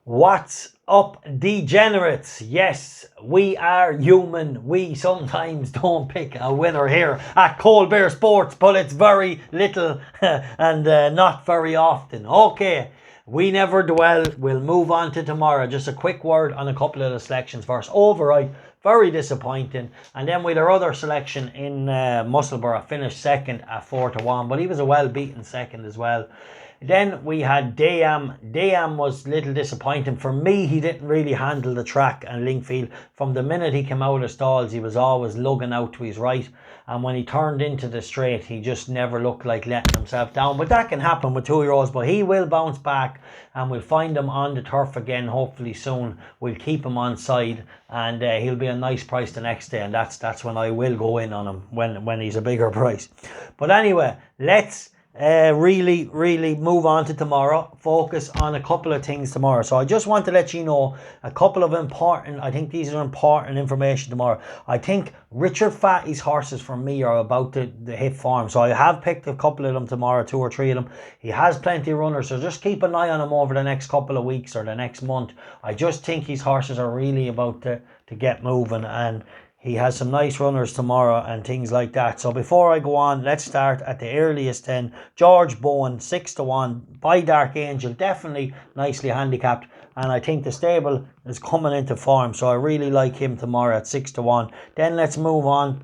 What's up, degenerates? Yes, we are human. We sometimes don't pick a winner here at Cold Bear Sports, but it's very little and not very often. Okay, we never dwell. We'll move on to tomorrow. Just a quick word on a couple of the selections first. Overall, very disappointing. And then with our other selection in Musselburgh, finished second at 4-1, but he was a well-beaten second as well. Then we had 𝗕𝗲𝗃𝗃. 𝗕𝗃𝗃 was a little disappointing. For me, he didn't really handle the track and Lingfield. From the minute he came out of stalls, he was always lugging out to his right. And when he turned into the straight, he just never looked like letting himself down. But that can happen with 2-year-olds. But he will bounce back and we'll find him on the turf again, hopefully soon. We'll keep him on side and he'll be a nice price the next day. And that's when I will go in on him, when he's a bigger price. But anyway, let's really move on to tomorrow. Focus on a couple of things tomorrow. So I just want to let you know a couple of important, I think these are important information tomorrow. I think Richard Fatty's horses for me are about to hit form. So I have picked a couple of them tomorrow, 2 or 3 of them. He has plenty of runners, so just keep an eye on him over the next couple of weeks or the next month. I just think his horses are really about to get moving, and he has some nice runners tomorrow and things like that. So before I go on, let's start at the earliest 10. George Bowen, 6-1. By Dark Angel, definitely nicely handicapped. And I think the stable is coming into form. So I really like him tomorrow at 6-1. Then let's move on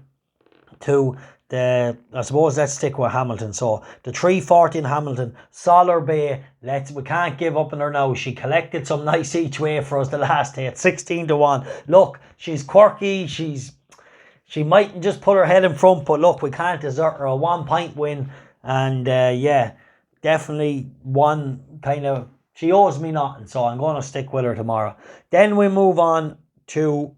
to I suppose let's stick with Hamilton. So the 3:14 Hamilton, Solar Bay. We can't give up on her now. She collected some nice each way for us the last day at 16-1. Look, she's quirky. She mightn't just put her head in front, but look, we can't desert her. A 1-point win, and yeah, definitely one kind of. She owes me nothing, so I'm going to stick with her tomorrow. Then we move on to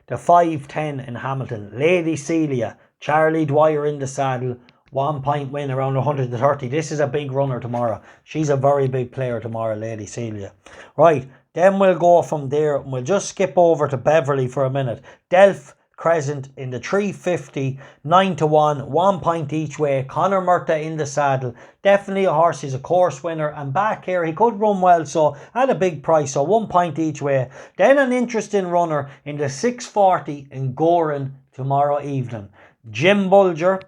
the 5:10 in Hamilton, Lady Celia. Charlie Dwyer in the saddle, 1-point win around 130. This is a big runner tomorrow. She's a very big player tomorrow, Lady Celia. Right, then we'll go from there and we'll just skip over to Beverly for a minute. Delph Crescent in the 3:50, 9-1, 1 point each way. Conor Murtagh in the saddle. Definitely a horse. He's a course winner. And back here, he could run well, so at a big price. So 1 point each way. Then an interesting runner in the 6:40 in Goran tomorrow evening. Jim Bolger,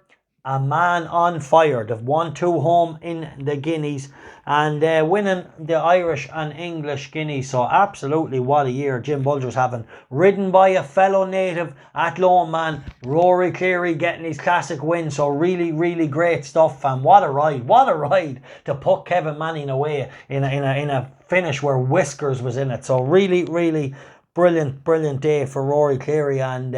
a man on fire. They've won 2 home in the Guineas and winning the Irish and English Guineas. So absolutely what a year Jim Bolger's having. Ridden by a fellow native at Lone Man, Rory Cleary, getting his classic win. So really great stuff. And what a ride to put Kevin Manning away in a finish where Whiskers was in it. So really brilliant day for Rory Cleary, and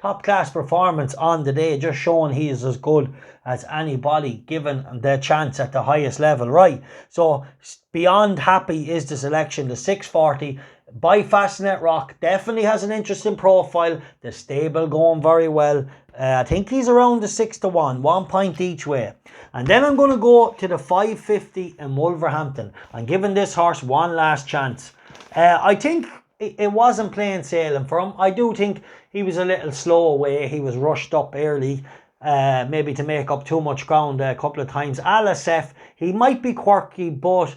top class performance on the day, just showing he is as good as anybody given the chance at the highest level. Right, so beyond happy is the selection. The 6:40 by Fastnet Rock definitely has an interesting profile. The stable going very well. I think he's around the 6-1, 1 point each way. And then I'm going to go to the 5:50 in Wolverhampton. I'm giving this horse one last chance. I think it wasn't plain sailing for him. I do think he was a little slow away. He was rushed up early, maybe to make up too much ground a couple of times. Alasef, he might be quirky, but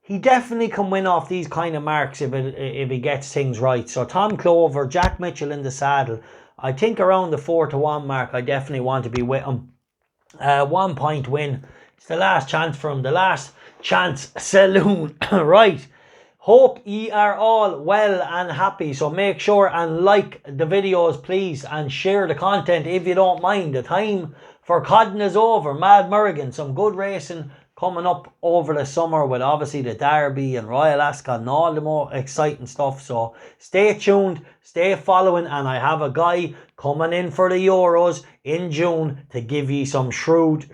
he definitely can win off these kind of marks if he gets things right. So Tom Clover, Jack Mitchell in the saddle. I think around the 4-1 mark, I definitely want to be with him. 1 point win. It's the last chance for him. The last chance saloon. Right. Hope ye are all well and happy. So make sure and like the videos, please, and share the content if you don't mind. The time for codding is over. Mad Merrigan, some good racing coming up over the summer with obviously the Derby and Royal Ascot and all the more exciting stuff. So stay tuned, stay following, and I have a guy coming in for the Euros in June to give you some shrewd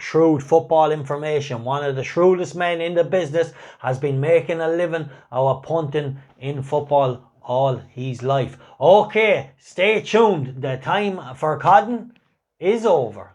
football information. One of the shrewdest men in the business, has been making a living out of punting in football all his life. Okay, stay tuned. The time for codding is over.